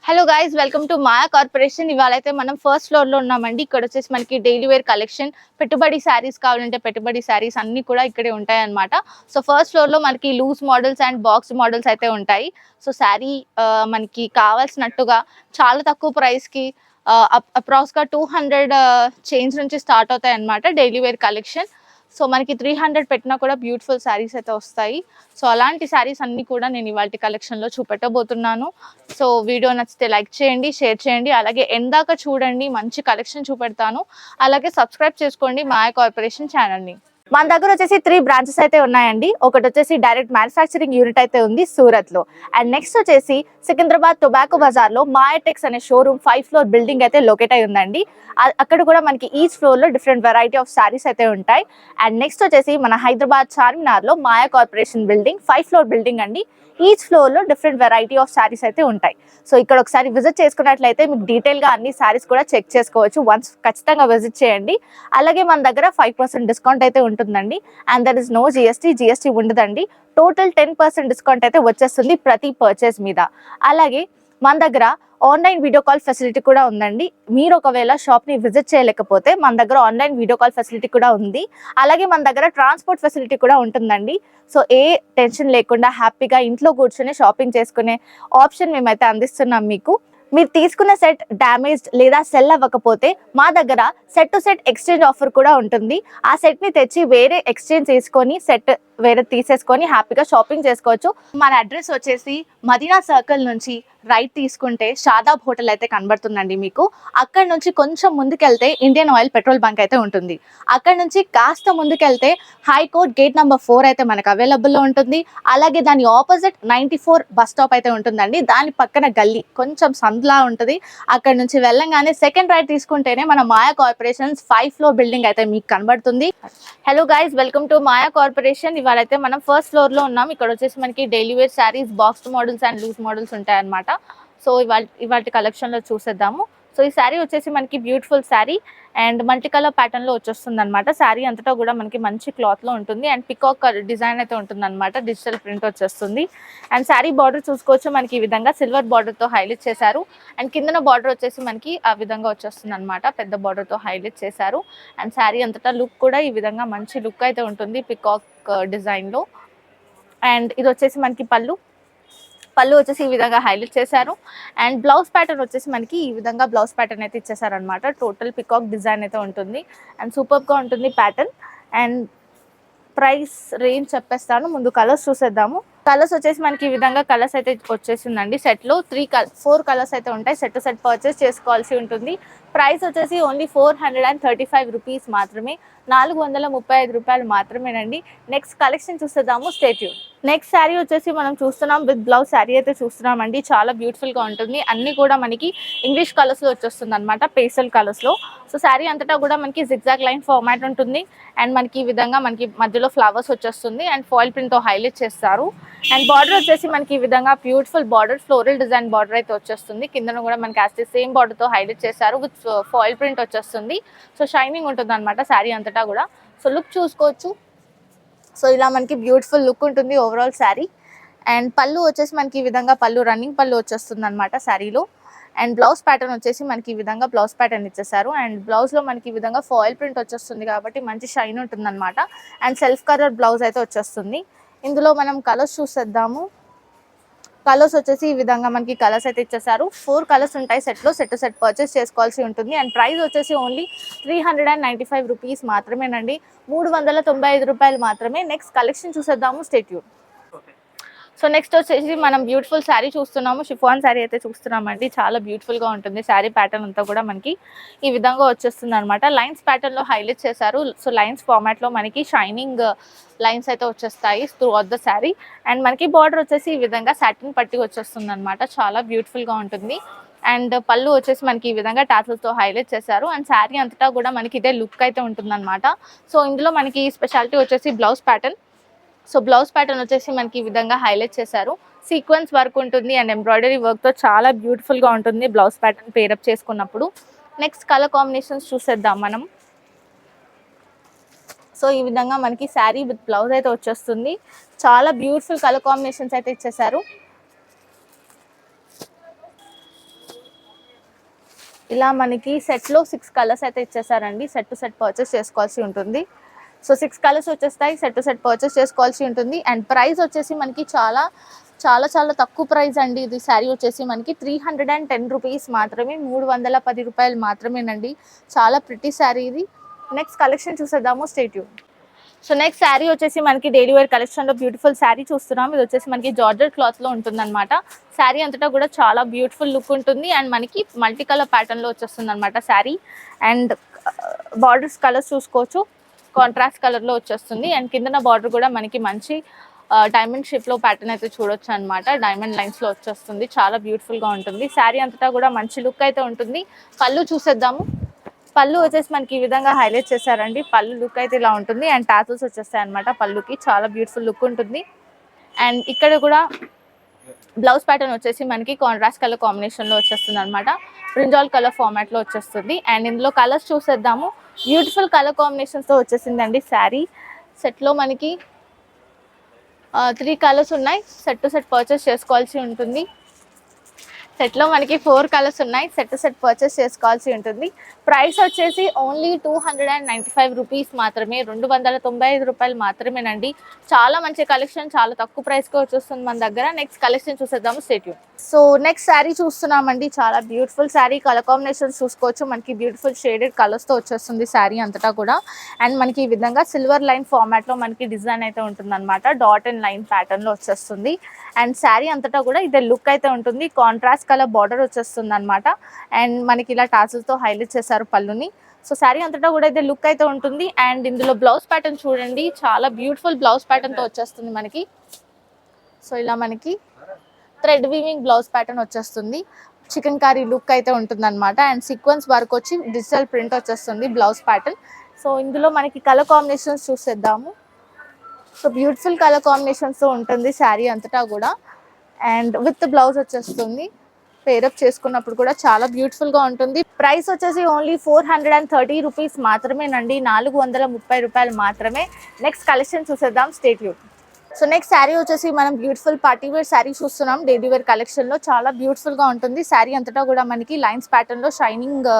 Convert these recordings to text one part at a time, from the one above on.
Hello guys, welcome to Maya corporation. ఇవాళైతే మనం first floor లో ఉన్నామండి. ఇక్కడ వచ్చేసి మనకి డైలీ వేర్ కలెక్షన్, పెట్టుబడి శారీస్ కావాలంటే పెట్టుబడి శారీస్ అన్ని కూడా ఇక్కడే ఉంటాయి అన్నమాట. సో ఫస్ట్ ఫ్లోర్ లో మనకి loose models and box models అయితే ఉంటాయి. సో శారీ మనకి కావాల్సినట్టుగా చాలా తక్కువ ప్రైస్ కి అప్రాక్స్ గా 200 చేంజ్ నుంచి స్టార్ట్ అవుతాయి అన్నమాట డైలీ వేర్ కలెక్షన్. సో మనకి 300 పెట్టినా కూడా బ్యూటిఫుల్ శారీస్ అయితే వస్తాయి. సో అలాంటి శారీస్ అన్ని కూడా నేను ఇవాళ కలెక్షన్లో చూపెట్టబోతున్నాను. సో వీడియో నచ్చితే లైక్ చేయండి, షేర్ చేయండి, అలాగే ఎందాక చూడండి, మంచి కలెక్షన్ చూపెడతాను. అలాగే సబ్స్క్రైబ్ చేసుకోండి మాయా కార్పొరేషన్ ఛానల్ని. మన దగ్గర వచ్చేసి 3 బ్రాంచెస్ అయితే ఉన్నాయండి. ఒకటి వచ్చేసి డైరెక్ట్ మ్యానుఫ్యాక్చరింగ్ యూనిట్ అయితే ఉంది సూరత్ లో. అండ్ నెక్స్ట్ వచ్చేసి సికింద్రాబాద్ టొబాకో బజార్ లో మాయటెక్స్ అనే షోరూమ్ 5 ఫ్లోర్ బిల్డింగ్ అయితే లొకేట్ అయి ఉందండి. అక్కడ కూడా మనకి ఈచ్ ఫ్లోర్ లో డిఫరెంట్ వెరైటీ ఆఫ్ సారీస్ అయితే ఉంటాయి. అండ్ నెక్స్ట్ వచ్చేసి మన హైదరాబాద్ చార్మినార్ లో మాయా కార్పొరేషన్ బిల్డింగ్ 5 ఫ్లోర్ బిల్డింగ్ అండి. ఈచ్ ఫ్లోర్ లో డిఫరెంట్ వెరైటీ ఆఫ్ సారీస్ అయితే ఉంటాయి. సో ఇక్కడ ఒకసారి విజిట్ చేసుకున్నట్లయితే మీకు డీటెయిల్ గా అన్ని సారీస్ కూడా చెక్ చేసుకోవచ్చు. వన్స్ ఖచ్చితంగా విజిట్ చేయండి. అలాగే మన దగ్గర 5% డిస్కౌంట్ అయితే ఉంటుందండి. And there is no GST ఉండదండి. టోటల్ 10% డిస్కౌంట్ అయితే వచ్చేస్తుంది ప్రతి పర్చేస్ మీద. అలాగే మన దగ్గర ఆన్లైన్ వీడియో కాల్ ఫెసిలిటీ కూడా ఉందండి. మీరు ఒకవేళ షాప్ ని విజిట్ చేయలేకపోతే మన దగ్గర ఆన్లైన్ వీడియో కాల్ ఫెసిలిటీ కూడా ఉంది. అలాగే మన దగ్గర ట్రాన్స్పోర్ట్ ఫెసిలిటీ కూడా ఉంటుందండి. సో ఏ టెన్షన్ లేకుండా హ్యాపీగా ఇంట్లో కూర్చొని షాపింగ్ చేసుకునే ఆప్షన్ మేమైతే అందిస్తున్నాం మీకు. మీరు తీసుకున్న సెట్ డ్యామేజ్డ్ లేదా సెల్ అవ్వకపోతే మా దగ్గర set to set exchange offer కూడా ఉంటుంది. ఆ సెట్ ని తెచ్చి వేరే ఎక్స్చేంజ్ చేసుకొని సెట్ వేరే తీసేసుకొని హ్యాపీగా షాపింగ్ చేసుకోవచ్చు. మన అడ్రస్ వచ్చేసి మదీనా సర్కిల్ నుంచి రైట్ తీసుకుంటే షాదాబ్ హోటల్ అయితే కనబడుతుందండి మీకు. అక్కడ నుంచి కొంచెం ముందుకెళ్తే ఇండియన్ ఆయిల్ పెట్రోల్ బంక్ అయితే ఉంటుంది. అక్కడ నుంచి కాస్త ముందుకెళ్తే హైకోర్ట్ గేట్ నెంబర్ 4 అయితే మనకు అవైలబుల్లో ఉంటుంది. అలాగే దాని ఆపోజిట్ 94 బస్ స్టాప్ అయితే ఉంటుందండి. దాని పక్కన గల్లీ కొంచెం సందులా ఉంటుంది. అక్కడ నుంచి వెళ్ళంగానే సెకండ్ రైట్ తీసుకుంటేనే మన మాయా కార్పొరేషన్స్ 5 ఫ్లోర్ బిల్డింగ్ అయితే మీకు కనబడుతుంది. Hello guys, welcome to Maya corporation. ఇవాళ అయితే మనం ఫస్ట్ ఫ్లోర్ లో ఉన్నాం. ఇక్కడ వచ్చేసి మనకి daily wear saris, box models and loose models ఉంటాయి అన్నమాట. సో ఇవాళ కలెక్షన్ లో చూసేద్దాము. సో ఈ శారీ వచ్చేసి మనకి beautiful sari and multi colour pattern లో వచ్చేస్తుంది అనమాట. శారీ అంతటా కూడా మనకి మంచి క్లాత్ లో ఉంటుంది అండ్ పికాక్ డిజైన్ అయితే ఉంటుంది అనమాట. డిజిటల్ ప్రింట్ వచ్చేస్తుంది. అండ్ శారీ బార్డర్ చూసుకోవచ్చు, మనకి ఈ విధంగా సిల్వర్ బార్డర్ తో హైలైట్ చేశారు. అండ్ కిందన బార్డర్ వచ్చేసి మనకి ఆ విధంగా వచ్చేస్తుంది అనమాట. పెద్ద బార్డర్ తో హైలైట్ చేశారు. అండ్ శారీ అంతటా లుక్ కూడా ఈ విధంగా మంచి లుక్ అయితే ఉంటుంది పికాక్ డిజైన్ లో. అండ్ ఇది వచ్చేసి మనకి పళ్ళు వచ్చేసి ఈ విధంగా హైలైట్ చేశారు. అండ్ బ్లౌజ్ ప్యాటర్న్ వచ్చేసి మనకి ఈ విధంగా బ్లౌజ్ ప్యాటర్న్ అయితే ఇచ్చేసారు అనమాట. టోటల్ పికాక్ డిజైన్ అయితే ఉంటుంది అండ్ సూపర్ గా ఉంటుంది ప్యాటర్న్. అండ్ ప్రైస్ రేంజ్ చెప్పేస్తాను, ముందు కలర్స్ చూసేద్దాము. కలర్స్ వచ్చేసి మనకి ఈ విధంగా కలర్స్ అయితే వచ్చేసిందండి. సెట్ లో 4 కలర్స్ అయితే ఉంటాయి. సెట్ టు సెట్ పర్చేస్ చేసుకోవాల్సి ఉంటుంది. ప్రైస్ వచ్చేసి ఓన్లీ 435 రూపీస్ మాత్రమే, 435 రూపాయలు మాత్రమేనండి. నెక్స్ట్ కలెక్షన్ చూసేద్దాము, స్టే ట్యూన్. నెక్స్ట్ శారీ వచ్చేసి మనం చూస్తున్నాం విత్ బ్లౌజ్ శారీ అయితే చూస్తున్నామండి. చాలా బ్యూటిఫుల్ గా ఉంటుంది. అన్ని కూడా మనకి ఇంగ్లీష్ కలర్స్ లో వచ్చేస్తుంది అనమాట, పేస్టల్ కలర్స్ లో. సో శారీ అంతటా కూడా మనకి జిగ్జాగ్ లైన్ ఫార్మాట్ ఉంటుంది. అండ్ మనకి ఈ విధంగా మనకి మధ్యలో ఫ్లవర్స్ వచ్చేస్తుంది అండ్ ఫాయిల్ ప్రింట్ తో హైలైట్ చేస్తారు. అండ్ బార్డర్ వచ్చేసి మనకి ఈ విధంగా beautiful border, floral design border అయితే వచ్చేస్తుంది. కింద కూడా మనకి యాజ్ సేమ్ బార్డర్ తో హైలైట్ చేశారు విత్ ఫాయిల్ ప్రింట్ వచ్చేస్తుంది. సో షైనింగ్ ఉంటుంది అనమాట శారీ అంతటా కూడా. సో లుక్ చూసుకోవచ్చు. సో ఇలా మనకి బ్యూటిఫుల్ లుక్ ఉంటుంది ఓవరాల్ శారీ. అండ్ పళ్ళు వచ్చేసి మనకి ఈ విధంగా రన్నింగ్ పళ్ళు వచ్చేస్తుంది అనమాట శారీలో. అండ్ బ్లౌజ్ ప్యాటర్న్ వచ్చేసి మనకి ఈ విధంగా బ్లౌజ్ ప్యాటర్న్ ఇచ్చేసారు. అండ్ బ్లౌజ్ లో మనకి ఈ విధంగా ఫాయిల్ ప్రింట్ వచ్చేస్తుంది కాబట్టి మంచి షైన్ ఉంటుంది అనమాట. అండ్ సెల్ఫ్ కలర్ బ్లౌజ్ అయితే వచ్చేస్తుంది. ఇందులో మనం కలర్స్ చూసేద్దాము. కలర్స్ వచ్చేసి ఈ విధంగా మనకి కలర్స్ అయితే ఇచ్చేసారు. 4 కలర్స్ ఉంటాయి సెట్లో. సెట్ టు సెట్ పర్చేస్ చేసుకోవాల్సి ఉంటుంది. అండ్ ప్రైస్ వచ్చేసి ఓన్లీ 395 రూపీస్ మాత్రమేనండి, 395 రూపాయలు మాత్రమే. నెక్స్ట్ కలెక్షన్ చూసేద్దాము, స్టే ట్యూన్. సో నెక్స్ట్ వచ్చేసి మనం బ్యూటిఫుల్ శారీ చూస్తున్నాము. షిఫాన్ శారీ అయితే చూస్తున్నామండి. చాలా బ్యూటిఫుల్ గా ఉంటుంది శారీ ప్యాటర్న్ అంతా కూడా మనకి ఈ విధంగా వచ్చేస్తుంది అనమాట. లైన్స్ ప్యాటర్న్ లో హైలైట్ చేశారు. సో లైన్స్ ఫార్మాట్ లో మనకి షైనింగ్ లైన్స్ అయితే వచ్చేస్తాయి through out the sari. And మనకి బార్డర్ వచ్చేసి ఈ విధంగా సాటిన్ పట్టి వచ్చేస్తుంది అనమాట. చాలా బ్యూటిఫుల్ గా ఉంటుంది. అండ్ పళ్ళు వచ్చేసి మనకి ఈ విధంగా టాసల్స్ తో హైలైట్ చేశారు. అండ్ శారీ అంతటా కూడా మనకి ఇదే లుక్ అయితే ఉంటుంది అనమాట. సో ఇందులో మనకి స్పెషాలిటీ వచ్చేసి blouse pattern. So blouse pattern వచ్చేసి మనకి ఈ విధంగా హైలైట్ చేశారు. సీక్వెన్స్ వర్క్ ఉంటుంది అండ్ ఎంబ్రాయిడరీ వర్క్ తో చాలా బ్యూటిఫుల్ గా ఉంటుంది బ్లౌజ్ ప్యాటర్న్ పేరప్ చేసుకున్నప్పుడు. నెక్స్ట్ కలర్ కాంబినేషన్స్ చూసేద్దాం మనం. సో ఈ విధంగా మనకి శారీ విత్ బ్లౌజ్ అయితే వచ్చేస్తుంది. చాలా బ్యూటిఫుల్ కలర్ కాంబినేషన్స్ అయితే ఇచ్చేసారు. ఇలా మనకి సెట్లో 6 కలర్స్ అయితే ఇచ్చేసారండి. సెట్ టు సెట్ పర్చేస్ చేసుకోవాల్సి ఉంటుంది. సో 6 కలర్స్ వచ్చేస్తాయి. సెట్ టు సెట్ పర్చేస్ చేసుకోవాల్సి ఉంటుంది. అండ్ ప్రైస్ వచ్చేసి మనకి చాలా చాలా చాలా తక్కువ ప్రైస్ అండి. ఇది శారీ వచ్చేసి మనకి 310 రూపీస్ మాత్రమే, 310 రూపాయలు మాత్రమేనండి. చాలా ప్రిటీ శారీ ఇది. నెక్స్ట్ కలెక్షన్ చూసేద్దాము, stay tune. So next sari వచ్చేసి మనకి డైలీ వేర్ కలెక్షన్లో బ్యూటిఫుల్ శారీ చూస్తున్నాం. ఇది వచ్చేసి మనకి జార్జెట్ క్లాత్లో ఉంటుందన్నమాట. శారీ అంతటా కూడా చాలా బ్యూటిఫుల్ లుక్ ఉంటుంది. అండ్ మనకి మల్టీ కలర్ ప్యాటర్న్లో వచ్చేస్తుంది అనమాట శారీ. అండ్ బార్డర్స్ కలర్స్ చూసుకోవచ్చు, కాంట్రాస్ట్ కలర్లో వచ్చేస్తుంది. అండ్ కిందన బార్డర్ కూడా మనకి మంచి డైమండ్ షేప్లో ప్యాటర్న్ అయితే చూడొచ్చు అనమాట. డైమండ్ లైన్స్లో వచ్చేస్తుంది. చాలా బ్యూటిఫుల్గా ఉంటుంది. శారీ అంతటా కూడా మంచి లుక్ అయితే ఉంటుంది. పళ్ళు చూసేద్దాము. పళ్ళు వచ్చేసి మనకి ఈ విధంగా హైలైట్ చేశారండి. పళ్ళు లుక్ అయితే ఇలా ఉంటుంది. అండ్ టాసల్స్ వచ్చేస్తాయి అనమాట పళ్ళుకి. చాలా బ్యూటిఫుల్ లుక్ ఉంటుంది. అండ్ ఇక్కడ కూడా బ్లౌజ్ ప్యాటర్న్ వచ్చేసి మనకి కాంట్రాస్ట్ కలర్ కాంబినేషన్లో వచ్చేస్తుంది అనమాట. బ్రింజాల్ కలర్ ఫార్మాట్లో వచ్చేస్తుంది. అండ్ ఇందులో కలర్స్ చూసేద్దాము. బ్యూటిఫుల్ కలర్ కాంబినేషన్స్తో వచ్చేసిందండి శారీ. సెట్లో మనకి 3 కలర్స్ ఉన్నాయి. సెట్ టు సెట్ పర్చేస్ చేసుకోవాల్సి ఉంటుంది. సెట్లో మనకి 4 కలర్స్ ఉన్నాయి. సెట్ టు సెట్ పర్చేస్ చేసుకోవాల్సి ఉంటుంది. ప్రైస్ వచ్చేసి ఓన్లీ 295 రూపీస్ మాత్రమే, 295 రూపాయలు మాత్రమేనండి. చాలా మంచి కలెక్షన్, చాలా తక్కువ ప్రైస్కి వచ్చేస్తుంది మన దగ్గర. నెక్స్ట్ కలెక్షన్ చూసేద్దాము, stay tune. So next sari చూస్తున్నామండి. చాలా బ్యూటిఫుల్ శారీ. కలర్ కాంబినేషన్స్ చూసుకోవచ్చు. మనకి బ్యూటిఫుల్ షేడెడ్ కలర్స్తో వచ్చేస్తుంది శారీ అంతటా కూడా. అండ్ మనకి ఈ విధంగా సిల్వర్ లైన్ ఫార్మాట్లో మనకి డిజైన్ అయితే ఉంటుందన్నమాట. డాట్ అండ్ లైన్ ప్యాటర్న్లో వచ్చేస్తుంది. అండ్ శారీ అంతటా కూడా ఇదే లుక్ అయితే ఉంటుంది. కాంట్రాస్ట్ కలర్ బార్డర్ వచ్చేస్తుంది అనమాట. అండ్ మనకి ఇలా టాసల్స్తో హైలైట్ చేశారు పళ్ళుని. సో శారీ అంతటా కూడా ఇదే లుక్ అయితే ఉంటుంది. అండ్ ఇందులో బ్లౌజ్ ప్యాటర్న్ చూడండి, చాలా బ్యూటిఫుల్ బ్లౌజ్ ప్యాటర్న్తో వచ్చేస్తుంది మనకి. సో ఇలా మనకి థ్రెడ్ వీవింగ్ బ్లౌజ్ ప్యాటర్న్ వచ్చేస్తుంది. చికెన్ కర్రీ లుక్ అయితే ఉంటుంది అనమాట. అండ్ సీక్వెన్స్ వర్క్ వచ్చి డిజిటల్ ప్రింట్ వచ్చేస్తుంది బ్లౌజ్ ప్యాటర్న్. సో ఇందులో మనకి కలర్ కాంబినేషన్స్ చూసేద్దాము. సో బ్యూటిఫుల్ కలర్ కాంబినేషన్స్తో ఉంటుంది శారీ అంతటా కూడా. అండ్ విత్ బ్లౌజ్ వచ్చేస్తుంది. పేరప్ చేసుకున్నప్పుడు కూడా చాలా బ్యూటిఫుల్గా ఉంటుంది. ప్రైస్ వచ్చేసి ఓన్లీ 430 రూపీస్ మాత్రమేనండి, 430 రూపాయలు మాత్రమే. నెక్స్ట్ కలెక్షన్ చూసేద్దాం, stay tune. So next sari వచ్చేసి మనం బ్యూటిఫుల్ పార్టీ వేర్ శారీ చూస్తున్నాం. డైలీ వేర్ కలెక్షన్లో చాలా బ్యూటిఫుల్గా ఉంటుంది. శారీ అంతటా కూడా మనకి లైన్స్ ప్యాటర్న్లో షైనింగ్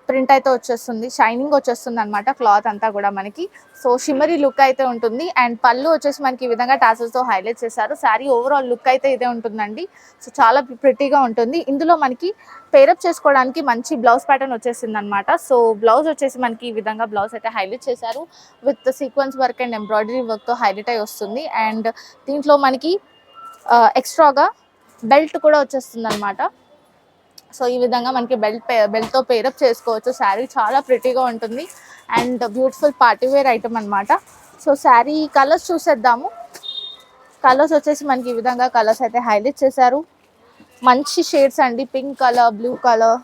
ప్రింట్ అయితే వచ్చేస్తుంది, షైనింగ్ వచ్చేస్తుంది అనమాట క్లాత్ అంతా కూడా మనకి. సో షిమ్మరీ లుక్ అయితే ఉంటుంది. అండ్ పళ్ళు వచ్చేసి మనకి ఈ విధంగా టాసల్స్తో హైలైట్ చేశారు. శారీ ఓవరాల్ లుక్ అయితే ఇదే ఉంటుందండి. సో చాలా ప్రిటీగా ఉంటుంది. ఇందులో మనకి పేరప్ చేసుకోవడానికి మంచి బ్లౌజ్ ప్యాటర్న్ వచ్చేసింది అనమాట. సో బ్లౌజ్ వచ్చేసి మనకి ఈ విధంగా బ్లౌజ్ అయితే హైలైట్ చేశారు. With sequence work and embroidery వర్క్తో హైలైట్ అయి వస్తుంది. అండ్ దీంట్లో మనకి ఎక్స్ట్రాగా బెల్ట్ కూడా వచ్చేస్తుంది అనమాట. సో ఈ విధంగా మనకి బెల్ట్తో పేరప్ చేసుకోవచ్చు. శారీ చాలా ప్రిటీగా ఉంటుంది. And beautiful party wear item అనమాట. సో శారీ కలర్స్ చూసేద్దాము. కలర్స్ వచ్చేసి మనకి ఈ విధంగా కలర్స్ అయితే హైలైట్ చేశారు. మంచి షేడ్స్ అండి. Pink colour, blue colour,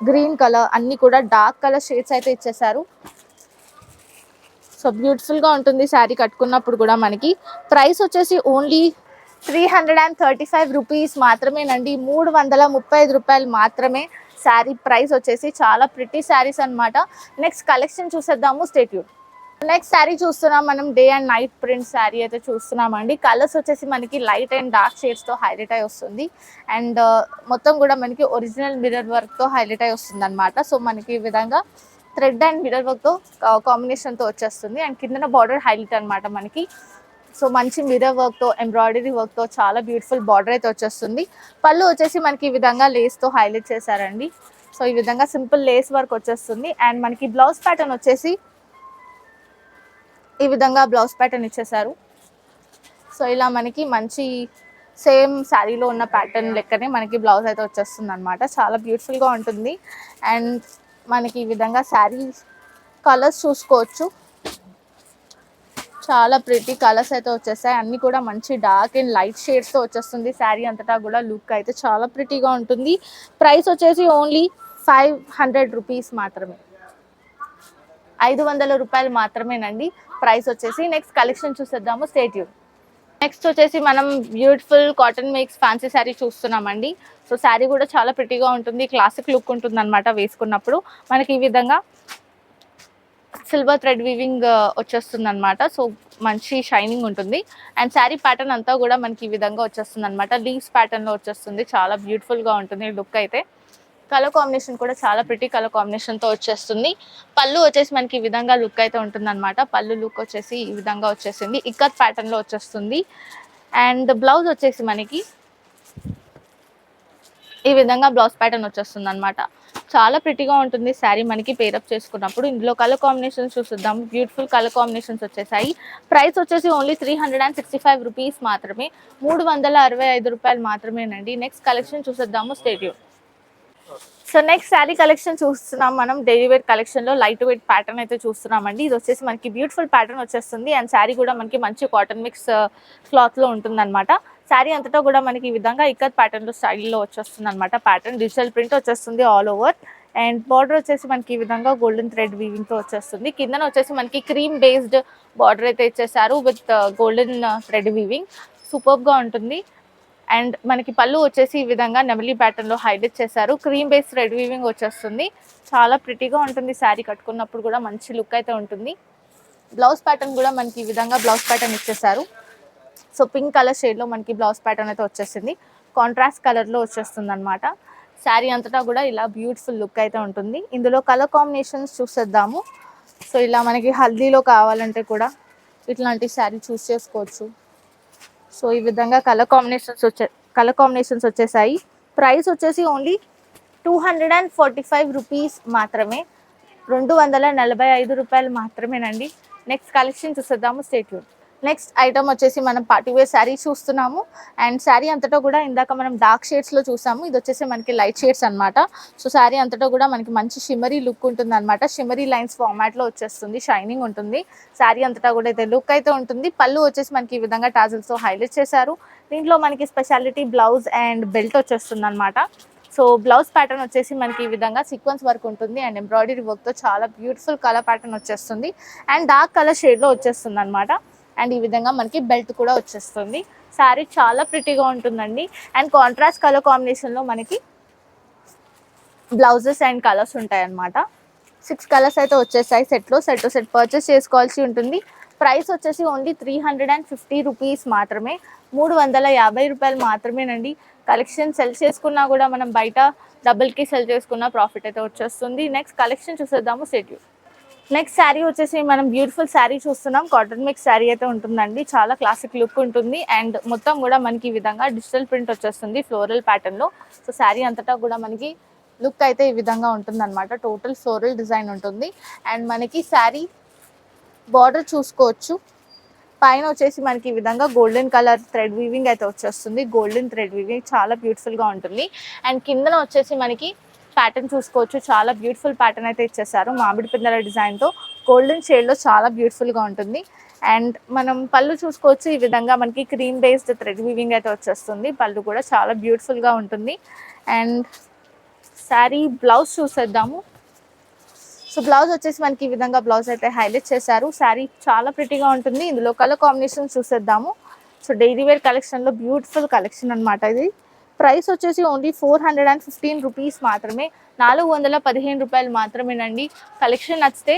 green colour అన్నీ కూడా డార్క్ కలర్ షేడ్స్ అయితే ఇచ్చేసారు. సో బ్యూటిఫుల్గా ఉంటుంది శారీ కట్టుకున్నప్పుడు కూడా మనకి. ప్రైస్ వచ్చేసి ఓన్లీ 335 రూపీస్ మాత్రమేనండి, 335 రూపాయలు మాత్రమే శారీ ప్రైస్ వచ్చేసి. చాలా ప్రిటీ శారీస్ అనమాట. నెక్స్ట్ కలెక్షన్ చూసేద్దాము, స్టే ట్యూన్. నెక్స్ట్ శారీ చూస్తున్నాం మనం. Day and night print sari అయితే చూస్తున్నామండి. కలర్స్ వచ్చేసి మనకి లైట్ అండ్ డార్క్ షేడ్స్తో హైలైట్ అయి వస్తుంది. అండ్ మొత్తం కూడా మనకి ఒరిజినల్ మిర్రర్ వర్క్తో హైలైట్ అయి వస్తుంది అనమాట. సో మనకి ఈ విధంగా థ్రెడ్ అండ్ మిర్రర్ వర్క్తో కాంబినేషన్తో వచ్చేస్తుంది. అండ్ కిందన బార్డర్ హైలైట్ అనమాట మనకి. సో మంచి మిర్రర్ వర్క్తో, ఎంబ్రాయిడరీ వర్క్తో చాలా బ్యూటిఫుల్ బార్డర్ అయితే వచ్చేస్తుంది. పళ్ళు వచ్చేసి మనకి ఈ విధంగా లేస్తో హైలైట్ చేశారండి. సో ఈ విధంగా సింపుల్ లేస్ వర్క్ వచ్చేస్తుంది. అండ్ మనకి బ్లౌజ్ ప్యాటర్న్ వచ్చేసి ఈ విధంగా బ్లౌజ్ ప్యాటర్న్ ఇచ్చేసారు. సో ఇలా మనకి మంచి సేమ్ శారీలో ఉన్న ప్యాటర్న్ లెక్కనే మనకి బ్లౌజ్ అయితే వచ్చేస్తుంది అనమాట. చాలా బ్యూటిఫుల్గా ఉంటుంది. అండ్ మనకి ఈ విధంగా శారీ కలర్స్ చూసుకోవచ్చు. చాలా ప్రిటీ కలర్స్ అయితే వచ్చేస్తాయి. అన్నీ కూడా మంచి డార్క్ అండ్ లైట్ షేడ్స్తో వచ్చేస్తుంది. శారీ అంతటా కూడా లుక్ అయితే చాలా ప్రిటీగా ఉంటుంది. ప్రైస్ వచ్చేసి ఓన్లీ 500 రూపీస్ మాత్రమే, 500 రూపాయలు మాత్రమేనండి ప్రైస్ వచ్చేసి. నెక్స్ట్ కలెక్షన్ చూసేద్దాము, స్టే ట్యూన్. నెక్స్ట్ వచ్చేసి మనం beautiful cotton mix fancy sari చూస్తున్నామండి. సో శారీ కూడా చాలా ప్రిటీగా ఉంటుంది. క్లాసిక్ లుక్ ఉంటుంది అనమాట వేసుకున్నప్పుడు. మనకి ఈ విధంగా సిల్వర్ థ్రెడ్ వీవింగ్ వచ్చేస్తుంది అనమాట. సో మంచి షైనింగ్ ఉంటుంది. అండ్ శారీ ప్యాటర్న్ అంతా కూడా మనకి ఈ విధంగా వచ్చేస్తుంది అనమాట. లీవ్స్ ప్యాటర్న్లో వచ్చేస్తుంది. చాలా బ్యూటిఫుల్గా ఉంటుంది లుక్ అయితే. కలర్ కాంబినేషన్ కూడా చాలా ప్రిటీ కలర్ కాంబినేషన్తో వచ్చేస్తుంది. పళ్ళు వచ్చేసి మనకి ఈ విధంగా లుక్ అయితే ఉంటుందన్నమాట. పళ్ళు లుక్ వచ్చేసి ఈ విధంగా వచ్చేసింది, ఇక్కత్ ప్యాటర్న్లో వచ్చేస్తుంది. అండ్ బ్లౌజ్ వచ్చేసి మనకి ఈ విధంగా బ్లౌజ్ ప్యాటర్న్ వచ్చేస్తుంది అనమాట. చాలా ప్రిటీగా ఉంటుంది శారీ మనకి పేరప్ చేసుకున్నప్పుడు. ఇందులో కలర్ కాంబినేషన్స్ చూసిద్దాం. బ్యూటిఫుల్ కలర్ కాంబినేషన్స్ వచ్చేసాయి. ప్రైస్ వచ్చేసి ఓన్లీ 365 రూపీస్ మాత్రమే, 365 రూపాయలు మాత్రమేనండి. నెక్స్ట్ కలెక్షన్ చూసేద్దాము, stay tune. So next sari collection చూస్తున్నాం మనం. డైలీ వేర్ కలెక్షన్లో లైట్ వెయిట్ ప్యాటర్న్ అయితే చూస్తున్నామండి. ఇది వచ్చేసి మనకి బ్యూటిఫుల్ ప్యాటర్న్ వచ్చేస్తుంది. అండ్ శారీ కూడా మనకి మంచి కాటన్ మిక్స్ క్లాత్లో ఉంటుందన్నమాట. శారీ అంతటా కూడా మనకి ఈ విధంగా ఇక్కత్ ప్యాటర్న్లో స్టైల్లో వచ్చేస్తుంది అనమాట. ప్యాటర్న్ డిజిటల్ ప్రింట్ వచ్చేస్తుంది ఆల్ ఓవర్. అండ్ బార్డర్ వచ్చేసి మనకి ఈ విధంగా గోల్డెన్ థ్రెడ్ వీవింగ్తో వచ్చేస్తుంది. కిందన వచ్చేసి మనకి క్రీమ్ బేస్డ్ బార్డర్ అయితే ఇచ్చేసారు విత్ గోల్డెన్ థ్రెడ్ వీవింగ్. సూపర్గా ఉంటుంది. అండ్ మనకి పళ్ళు వచ్చేసి ఈ విధంగా నెమలి ప్యాటర్న్లో హైలైట్ చేశారు. క్రీమ్ బేస్ థ్రెడ్ వీవింగ్ వచ్చేస్తుంది. చాలా ప్రిటీగా ఉంటుంది శారీ కట్టుకున్నప్పుడు కూడా మంచి లుక్ అయితే ఉంటుంది. బ్లౌజ్ ప్యాటర్న్ కూడా మనకి ఈ విధంగా బ్లౌజ్ ప్యాటర్న్ ఇచ్చేసారు. సో పింక్ కలర్ షేడ్లో మనకి బ్లౌజ్ ప్యాటర్న్ అయితే వచ్చేసింది. కాంట్రాస్ట్ కలర్లో వచ్చేస్తుంది అనమాట. శారీ అంతటా కూడా ఇలా బ్యూటిఫుల్ లుక్ అయితే ఉంటుంది. ఇందులో కలర్ కాంబినేషన్స్ చూసేద్దాము. సో ఇలా మనకి హల్దీలో కావాలంటే కూడా ఇట్లాంటి శారీ చూస్ చేసుకోవచ్చు. సో ఈ విధంగా కలర్ కాంబినేషన్స్ వచ్చేసాయి. ప్రైస్ వచ్చేసి ఓన్లీ 245 రూపీస్ మాత్రమే, 245 రూపాయలు మాత్రమేనండి. నెక్స్ట్ కలెక్షన్ చూసేద్దాము, స్టే ట్యూన్. నెక్స్ట్ ఐటమ్ వచ్చేసి మనం పార్టీవేర్ శారీ చూస్తున్నాము. అండ్ శారీ అంతటా కూడా ఇందాక మనం డార్క్ షేడ్స్లో చూసాము, ఇది వచ్చేసి మనకి లైట్ షేడ్స్ అనమాట. సో శారీ అంతటా కూడా మనకి మంచి షిమరీ లుక్ ఉంటుంది అనమాట. షిమరీ లైన్స్ ఫార్మాట్లో వచ్చేస్తుంది, షైనింగ్ ఉంటుంది. శారీ అంతటా కూడా అయితే లుక్ అయితే ఉంటుంది. పళ్ళు వచ్చేసి మనకి ఈ విధంగా టాజిల్స్తో హైలైట్ చేశారు. దీంట్లో మనకి స్పెషాలిటీ బ్లౌజ్ అండ్ బెల్ట్ వచ్చేస్తుంది అనమాట. సో బ్లౌజ్ ప్యాటర్న్ వచ్చేసి మనకి ఈ విధంగా సీక్వెన్స్ వర్క్ ఉంటుంది అండ్ ఎంబ్రాయిడరీ వర్క్తో చాలా బ్యూటిఫుల్ కలర్ ప్యాటర్న్ వచ్చేస్తుంది. అండ్ డార్క్ కలర్ షేడ్లో వచ్చేస్తుంది అనమాట. అండ్ ఈ విధంగా మనకి బెల్ట్ కూడా వచ్చేస్తుంది. శారీ చాలా ప్రిటీగా ఉంటుందండి. అండ్ కాంట్రాస్ట్ కలర్ కాంబినేషన్లో మనకి బ్లౌజెస్ అండ్ కలర్స్ ఉంటాయన్నమాట. 6 కలర్స్ అయితే వచ్చేసాయి సెట్లో. సెట్ పర్చేస్ చేసుకోవాల్సి ఉంటుంది. ప్రైస్ వచ్చేసి ఓన్లీ 350 రూపీస్ మాత్రమే, 350 రూపాయలు మాత్రమేనండి. కలెక్షన్ సెల్ చేసుకున్నా కూడా మనం బయట డబుల్కి సెల్ చేసుకున్న ప్రాఫిట్ అయితే వచ్చేస్తుంది. నెక్స్ట్ కలెక్షన్ చూసేద్దాము, సెట్యూ. నెక్స్ట్ శారీ వచ్చేసి మనం బ్యూటిఫుల్ శారీ చూస్తున్నాం. కాటన్ మిక్స్ శారీ అయితే ఉంటుందండి. చాలా క్లాసిక్ లుక్ ఉంటుంది. అండ్ మొత్తం కూడా మనకి ఈ విధంగా డిజిటల్ ప్రింట్ వచ్చేస్తుంది ఫ్లోరల్ ప్యాటర్న్లో. సో శారీ అంతటా కూడా మనకి లుక్ అయితే ఈ విధంగా ఉంటుందన్నమాట. టోటల్ ఫ్లోరల్ డిజైన్ ఉంటుంది. అండ్ మనకి శారీ బార్డర్ చూసుకోవచ్చు. పైన వచ్చేసి మనకి ఈ విధంగా గోల్డెన్ కలర్ థ్రెడ్ వీవింగ్ అయితే వచ్చేస్తుంది. గోల్డెన్ థ్రెడ్ వీవింగ్ చాలా బ్యూటిఫుల్గా ఉంటుంది. అండ్ కిందన వచ్చేసి మనకి ప్యాటర్న్ చూసుకోవచ్చు. చాలా బ్యూటిఫుల్ ప్యాటర్న్ అయితే ఇచ్చేసారు. మామిడి పిందెల డిజైన్తో గోల్డెన్ షేడ్లో చాలా బ్యూటిఫుల్గా ఉంటుంది. అండ్ మనం పళ్ళు చూసుకోవచ్చు. ఈ విధంగా మనకి క్రీమ్ బేస్డ్ థ్రెడ్ వీవింగ్ అయితే వచ్చేస్తుంది. పళ్ళు కూడా చాలా బ్యూటిఫుల్గా ఉంటుంది. అండ్ శారీ బ్లౌజ్ చూసేద్దాము. సో బ్లౌజ్ వచ్చేసి మనకి ఈ విధంగా బ్లౌజ్ అయితే హైలైట్ చేశారు. శారీ చాలా ప్రిటీగా ఉంటుంది. ఇందులో కలర్ కాంబినేషన్ చూసేద్దాము. సో డైలీ వేర్ కలెక్షన్లో బ్యూటిఫుల్ కలెక్షన్ అనమాట ఇది. ప్రైస్ వచ్చేసి ఓన్లీ 415 రూపీస్ మాత్రమే, 415 రూపాయలు మాత్రమేనండి. కలెక్షన్ నచ్చితే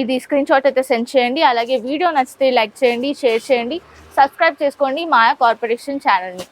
ఇది స్క్రీన్ షాట్ అయితే సెండ్ చేయండి. అలాగే వీడియో నచ్చితే లైక్ చేయండి, షేర్ చేయండి, సబ్స్క్రైబ్ చేసుకోండి మాయా కార్పొరేషన్ ఛానల్ని.